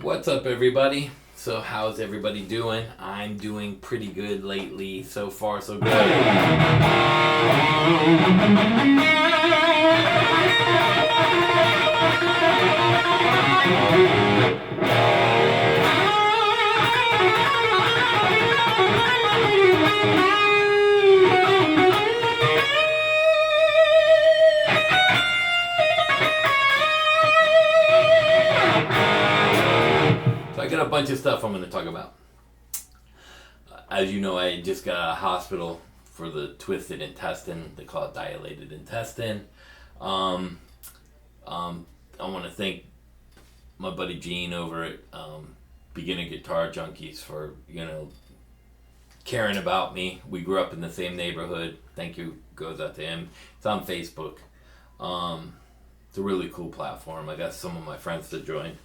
What's up, everybody? So how's everybody doing? I'm doing pretty good lately. So far, so good. So I got a bunch of stuff I'm going to talk about. As you know, I just got out of hospital for the twisted intestine. They call it dilated intestine. I want to thank my buddy Gene over at Beginner Guitar Junkies for, caring about me. We grew up in the same neighborhood. Thank you goes out to him. It's on Facebook. It's a really cool platform. I got some of my friends to join.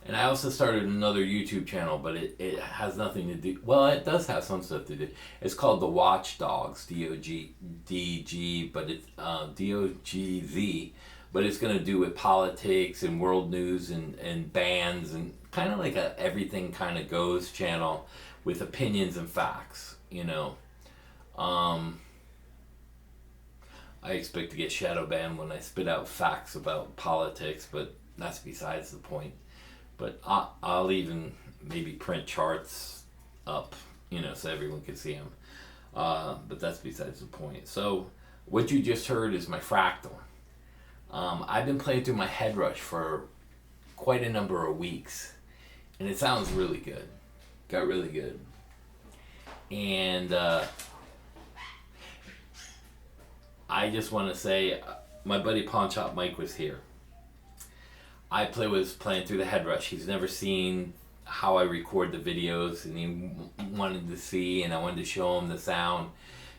And I also started another YouTube channel, but it has nothing to do... Well, it does have some stuff to do. It's called The Watchdogs, D-O-G-D-G, but it's D-O-G-Z. But it's going to do with politics and world news and bands and kind of like a everything kind of goes channel with opinions and facts, I expect to get shadow banned when I spit out facts about politics, but that's besides the point. But I'll even maybe print charts up, so everyone can see them. But that's besides the point. So what you just heard is my fractal. I've been playing through my head rush for quite a number of weeks, and it sounds really good. Got really good. And I just want to say, my buddy Pawn Shop Mike was here. I was playing through the head rush. He's never seen how I record the videos, and he wanted to see, and I wanted to show him the sound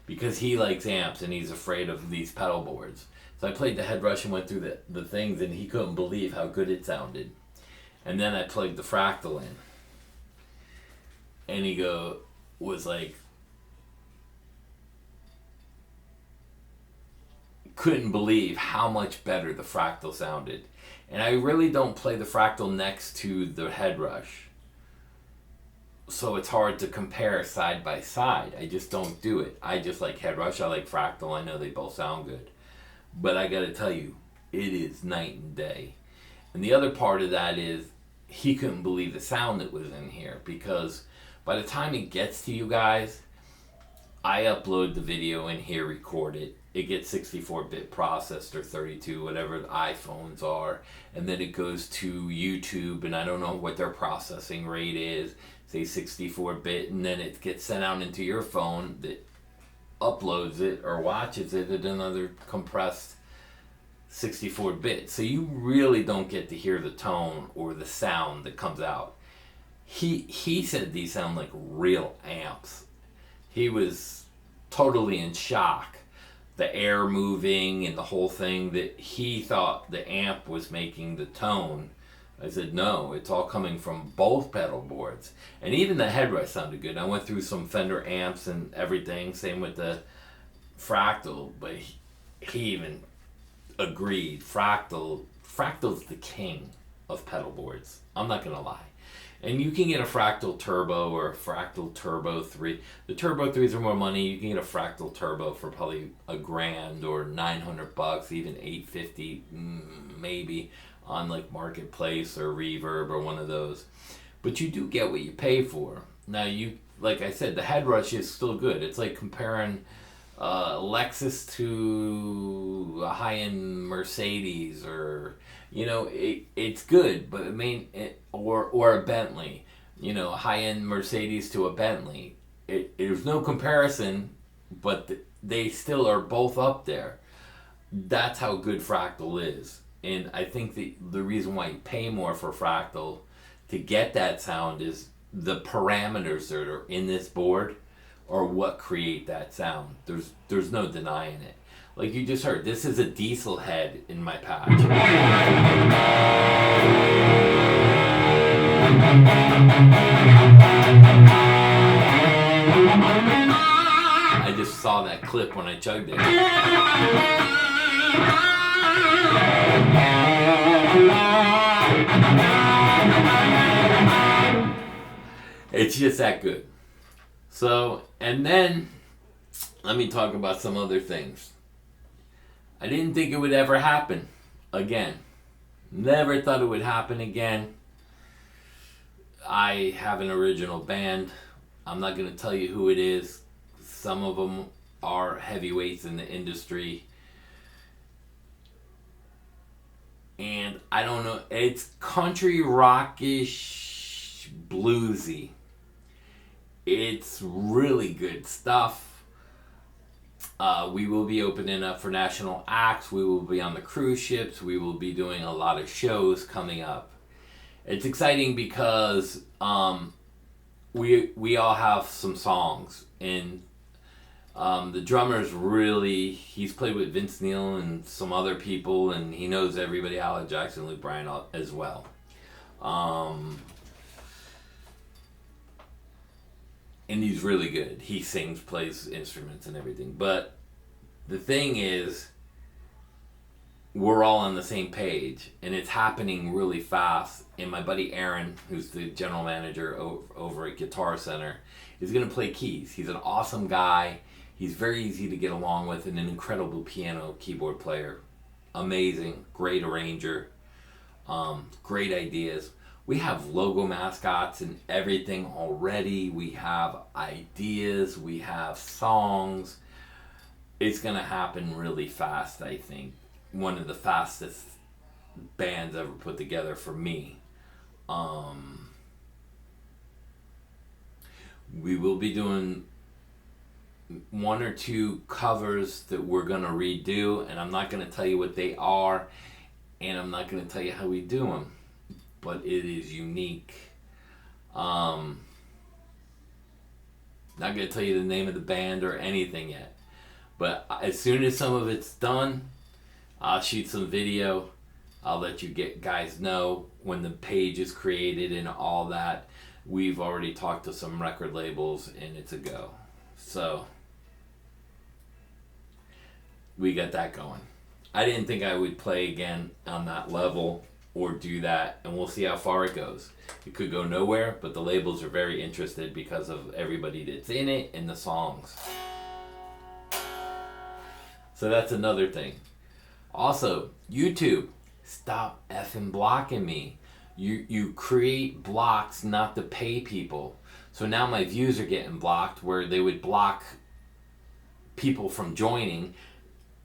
because he likes amps and he's afraid of these pedal boards. So I played the head rush and went through the things, and he couldn't believe how good it sounded. And then I plugged the fractal in, and he was like, couldn't believe how much better the fractal sounded. And I really don't play the fractal next to the head rush, so it's hard to compare side by side. I just don't do it. I just like head rush, I like fractal. I know they both sound good, but I gotta tell you, it is night and day. And the other part of that is he couldn't believe the sound that was in here, because by the time it gets to you guys, I upload the video in here, record it. It gets 64-bit processed or 32, whatever the iPhones are. And then it goes to YouTube, and I don't know what their processing rate is, say 64-bit, and then it gets sent out into your phone that uploads it or watches it at another compressed 64-bit. So you really don't get to hear the tone or the sound that comes out. He said these sound like real amps. He was totally in shock. The air moving and the whole thing, that he thought the amp was making the tone. I said, no, it's all coming from both pedal boards. And even the head rush sounded good. I went through some Fender amps and everything, same with the fractal, but he even agreed. Fractal's the king of pedal boards. I'm not going to lie. And you can get a Fractal Turbo or a Fractal Turbo 3. The Turbo 3s are more money. You can get a Fractal Turbo for probably $1,000 or $900, even $850, maybe on like Marketplace or Reverb or one of those. But you do get what you pay for. Now, like I said, the head rush is still good. It's like comparing Lexus to a high-end Mercedes, or it's good, but or a Bentley, a high-end Mercedes to a Bentley. There's no comparison, but they still are both up there. That's how good fractal is. And I think the reason why you pay more for fractal to get that sound is the parameters that are in this board are what create that sound. There's no denying it. Like you just heard, this is a diesel head in my patch. I just saw that clip when I chugged it. It's just that good. So, and then let me talk about some other things. I didn't think it would ever happen again. Never thought it would happen again. I have an original band. I'm not going to tell you who it is. Some of them are heavyweights in the industry. And I don't know, it's country rockish, bluesy. It's really good stuff. We will be opening up for national acts. We will be on the cruise ships. We will be doing a lot of shows coming up. It's exciting because we all have some songs, and the drummer's really, he's played with Vince Neil and some other people, and he knows everybody, Alan Jackson, Luke Bryan as well. And he's really good. He sings, plays instruments and everything. But the thing is, we're all on the same page, and it's happening really fast. And my buddy Aaron, who's the general manager over at Guitar Center, is going to play keys. He's an awesome guy. He's very easy to get along with, and an incredible piano keyboard player. Amazing, great arranger, great ideas. We have logo mascots and everything already. We have ideas. We have songs. It's going to happen really fast, I think. One of the fastest bands ever put together for me. We will be doing one or two covers that we're going to redo, and I'm not going to tell you what they are, and I'm not going to tell you how we do them. But it is unique. Not going to tell you the name of the band or anything yet. But as soon as some of it's done, I'll shoot some video. I'll let you guys know when the page is created and all that. We've already talked to some record labels, and it's a go. So, we got that going. I didn't think I would play again on that level or do that, and we'll see how far it goes. It could go nowhere, but the labels are very interested because of everybody that's in it and the songs. So that's another thing. Also, YouTube, stop effing blocking me. You create blocks not to pay people. So now my views are getting blocked, where they would block people from joining,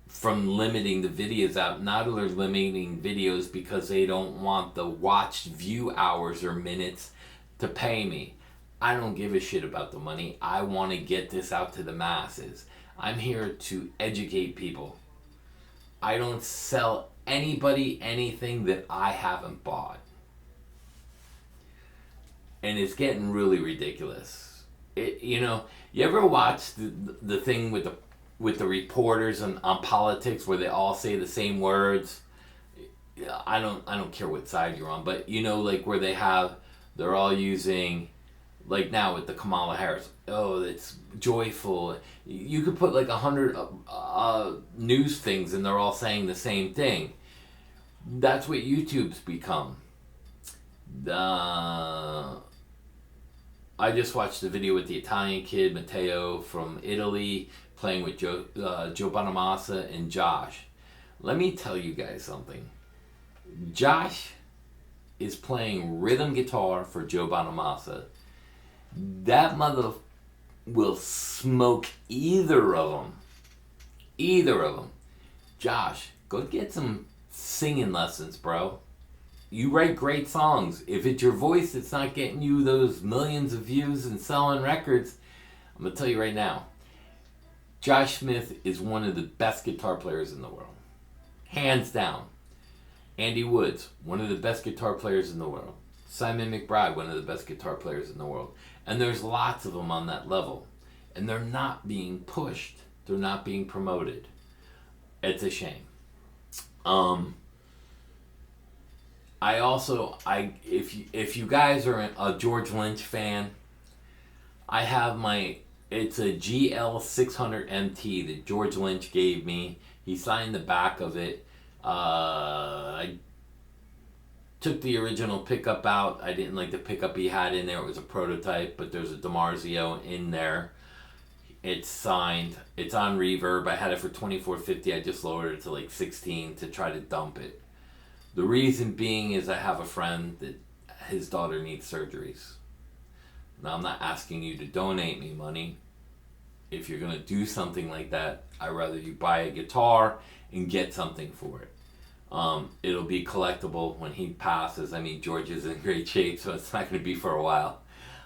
from limiting the videos out. Now they're limiting videos because they don't want the watched view hours or minutes to pay me. I don't give a shit about the money. I want to get this out to the masses. I'm here to educate people. I don't sell anybody anything that I haven't bought. And it's getting really ridiculous. You ever watch the thing with the reporters on politics where they all say the same words? I don't care what side you're on, but like where they're all using, like now with the Kamala Harris, oh, it's joyful. You could put like 100 news things and they're all saying the same thing. That's what YouTube's become. I just watched the video with the Italian kid, Matteo from Italy, playing with Joe Bonamassa and Josh. Let me tell you guys something. Josh is playing rhythm guitar for Joe Bonamassa. That mother will smoke either of them. Either of them. Josh, go get some singing lessons, bro. You write great songs. If it's your voice that's not getting you those millions of views and selling records, I'm going to tell you right now, Josh Smith is one of the best guitar players in the world. Hands down. Andy Woods, one of the best guitar players in the world. Simon McBride, one of the best guitar players in the world. And there's lots of them on that level. And they're not being pushed. They're not being promoted. It's a shame. If you guys are a George Lynch fan, I have it's a GL 600 MT that George Lynch gave me. He signed the back of it. took the original pickup out. I didn't like the pickup he had in there. It was a prototype, but there's a DiMarzio in there. It's signed. It's on reverb. I had it for $24.50. I just lowered it to like $16 to try to dump it. The reason being is I have a friend that his daughter needs surgeries. Now, I'm not asking you to donate me money. If you're going to do something like that, I'd rather you buy a guitar and get something for it. It'll be collectible when he passes. I mean, George is in great shape, so it's not going to be for a while.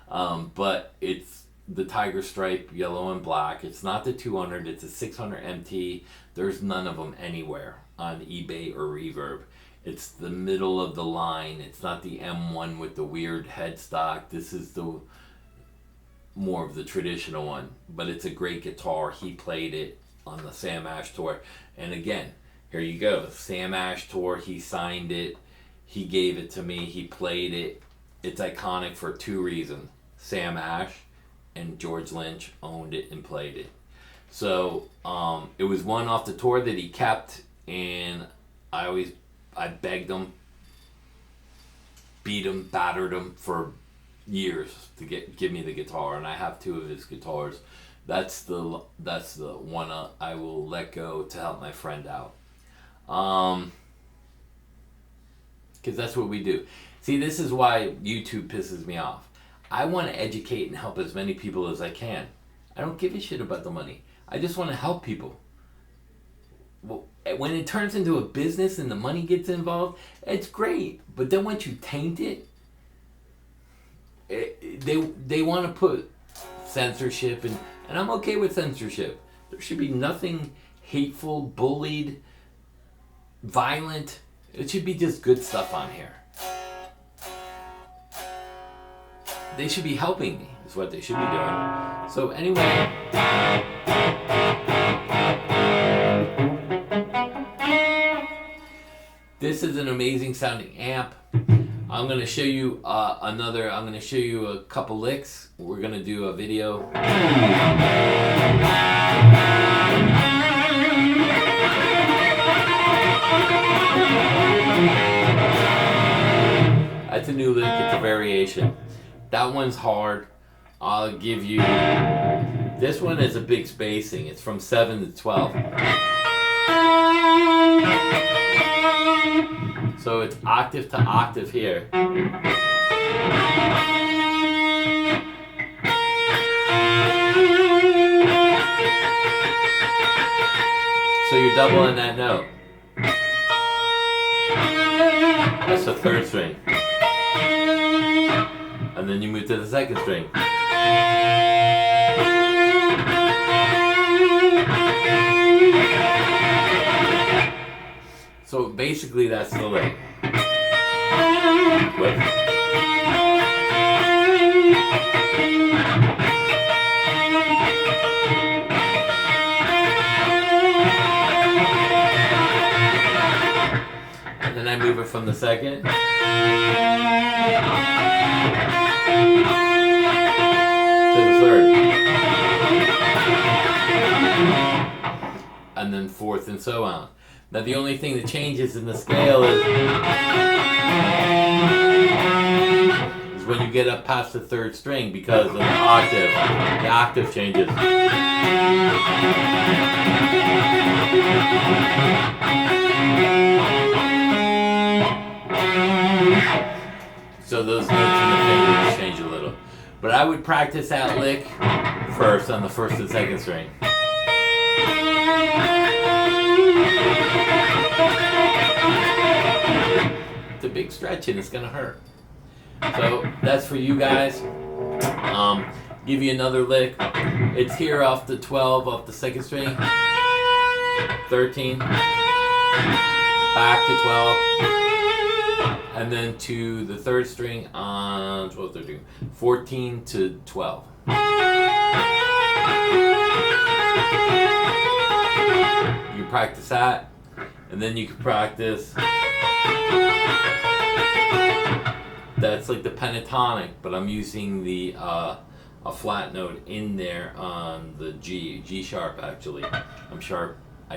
But it's the Tiger Stripe yellow and black. It's not the 200, it's a 600 MT. There's none of them anywhere on eBay or Reverb. It's the middle of the line. It's not the M1 with the weird headstock. This is the more of the traditional one, but it's a great guitar. He played it on the Sam Ash tour, and again, here you go, Sam Ash tour. He signed it, he gave it to me, he played it. It's iconic for two reasons: Sam Ash and George Lynch owned it and played it. So it was one off the tour that he kept, and I begged him, beat him, battered him for years to give me the guitar, and I have two of his guitars. That's the one I will let go to help my friend out, because that's what we do. See, this is why YouTube pisses me off. I want to educate and help as many people as I can. I don't give a shit about the money. I just want to help people. Well, when it turns into a business and the money gets involved, it's great, but then once you taint it, they want to put censorship, and I'm okay with censorship. There should be nothing hateful, bullied, violent. It should be just good stuff on here. They should be helping me, is what they should be doing. So anyway, this is an amazing sounding amp. I'm going to show you I'm going to show you a couple licks. We're going to do a video. That's a new lick, it's a variation. That one's hard. I'll give you, this one is a big spacing. It's from 7 to 12. So it's octave to octave here. So you're doubling that note. That's the third string. And then you move to the second string. So basically that's the lick. What? And then I move it from the second to the third, and then fourth, and so on. Now the only thing that changes in the scale is when you get up past the third string, because of the octave changes. So those notes in the fingers change a little. But I would practice that lick first on the first and second string. It's a big stretch and it's gonna hurt. So that's for you guys. Give you another lick. It's here off the 12, off the second string. 13. Back to 12. And then to the third string on 12, 13, 14 to 12. You practice that, and then you can practice. That's like the pentatonic, but I'm using the a flat note in there on the G sharp actually. I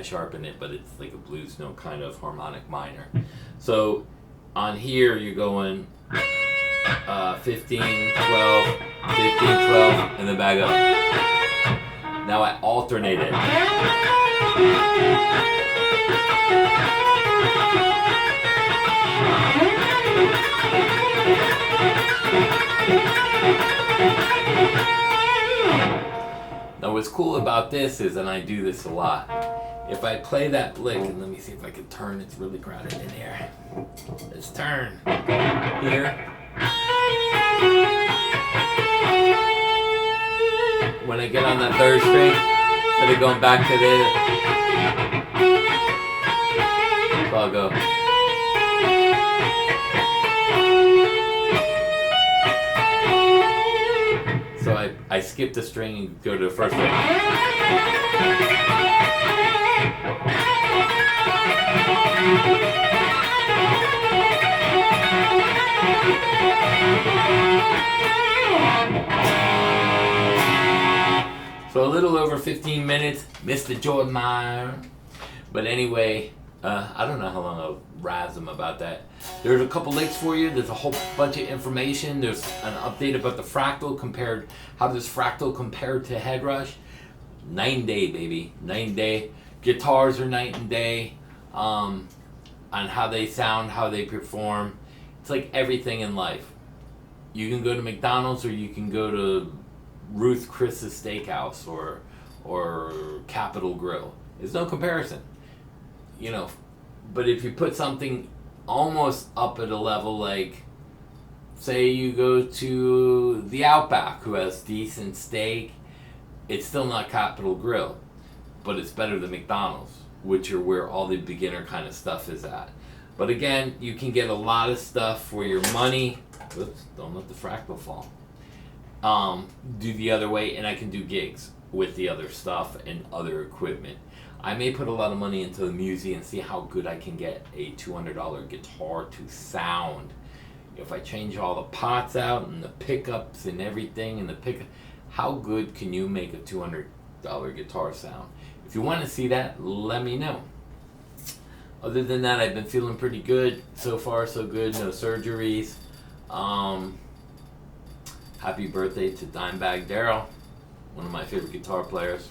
sharpen it, but it's like a blues note kind of harmonic minor. So On here, you're going 15, 12, 15, 12, and then back up. Now I alternate it. Now what's cool about this is, and I do this a lot, if I play that lick, and let me see if I can turn, it's really crowded in here. Let's turn. Here. When I get on that third string, instead of going back to the, so I'll go. So I skip the string and go to the first string. So a little over 15 minutes, Mr. Jordan Meyer. But anyway, I don't know how long I'll razz him about that. There's a couple links for you. There's a whole bunch of information. There's an update about the fractal compared. How does fractal compare to head rush? Night and day, baby. Night and day. Guitars are night and day. On how they sound, how they perform. It's like everything in life. You can go to McDonald's or you can go to Ruth Chris's Steakhouse or Capitol Grill. There's no comparison. You know, but if you put something almost up at a level, like say you go to the Outback, who has decent steak, it's still not Capitol Grill, but it's better than McDonald's, which are where all the beginner kind of stuff is at. But again, you can get a lot of stuff for your money. Oops, don't let the fractal fall. Do the other way, and I can do gigs with the other stuff and other equipment. I may put a lot of money into the music and see how good I can get a $200 guitar to sound. If I change all the pots out and the pickups and everything and the pickup, how good can you make a $200 guitar sound? If you want to see that, let me know. Other than that, I've been feeling pretty good. So far, so good. No surgeries. Happy birthday to Dimebag Darrell, one of my favorite guitar players.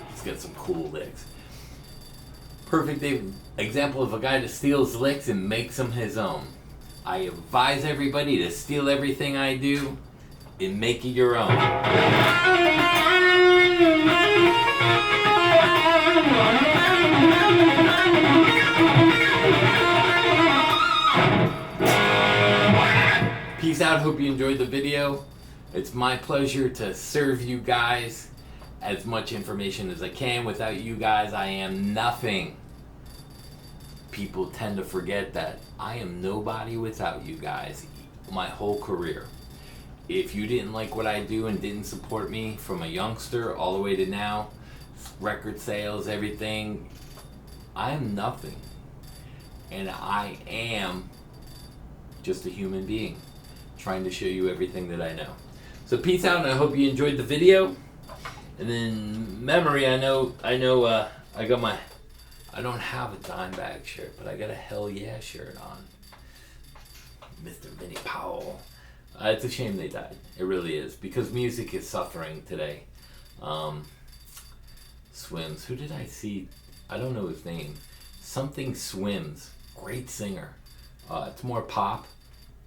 Let's get some cool licks. Perfect example of a guy that steals licks and makes them his own. I advise everybody to steal everything I do and make it your own. Peace out. Hope you enjoyed the video. It's my pleasure to serve you guys as much information as I can. Without you guys, I am nothing. People tend to forget that I am nobody without you guys my whole career. If you didn't like what I do and didn't support me from a youngster all the way to now, record sales, everything, I am nothing. And I am just a human being trying to show you everything that I know. So peace out, and I hope you enjoyed the video. And in memory, I got my, I don't have a Dimebag shirt, but I got a Hell Yeah shirt on. Mr. Vinnie Powell. It's a shame they died. It really is, because music is suffering today. Swims. Who did I see? I don't know his name. Something Swims. Great singer. It's more pop.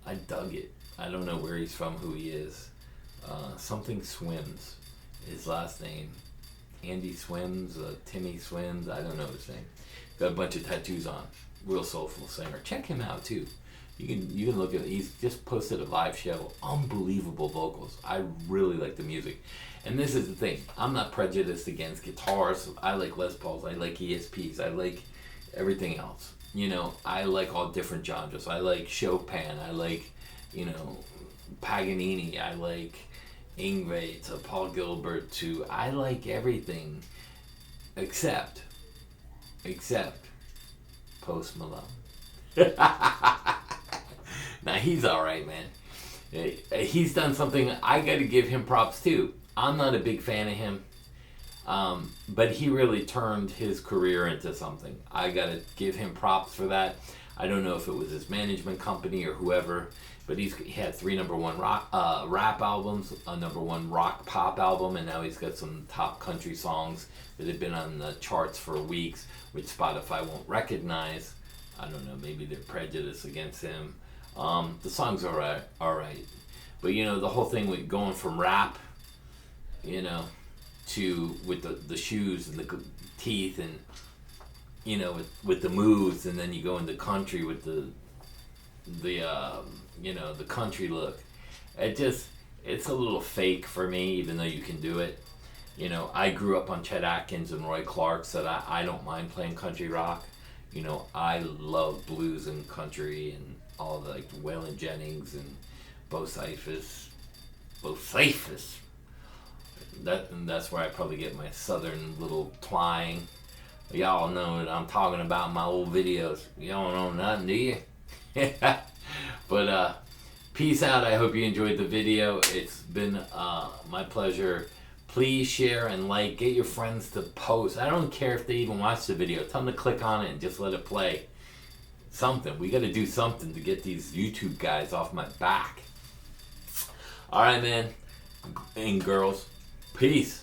I dug it. I don't know where he's from, who he is. Something Swims. His last name. Andy Swims, Timmy Swims, I don't know his name. Got a bunch of tattoos on. Real soulful singer. Check him out too. You can look at it. He's just posted a live show. Unbelievable vocals. I really like the music. And this is the thing. I'm not prejudiced against guitars. I like Les Pauls. I like ESPs. I like everything else. You know, I like all different genres. I like Chopin. I like, Paganini. I like Ingve to Paul Gilbert to I like everything except Post Malone. Now he's alright, man. He's done something I gotta give him props too. I'm not a big fan of him. But he really turned his career into something. I gotta give him props for that. I don't know if it was his management company or whoever, but he had 3 #1 rap albums, a #1 rock pop album, and now he's got some top country songs that have been on the charts for weeks, which Spotify won't recognize. I don't know, maybe they're prejudiced against him. The songs are alright. But the whole thing with going from rap, to with the shoes and the teeth and with the moves, and then you go into country with the country look. It's a little fake for me, even though you can do it. I grew up on Chet Atkins and Roy Clark, so that I don't mind playing country rock. I love blues and country and all the Waylon Jennings and Bo Cephas. That's where I probably get my southern little twang. Y'all know that I'm talking about my old videos. Y'all don't know nothing, do you? But peace out. I hope you enjoyed the video. It's been my pleasure. Please share and like. Get your friends to post. I don't care if they even watch the video. Tell them to click on it and just let it play. Something. We got to do something to get these YouTube guys off my back. All right, man and girls. Peace.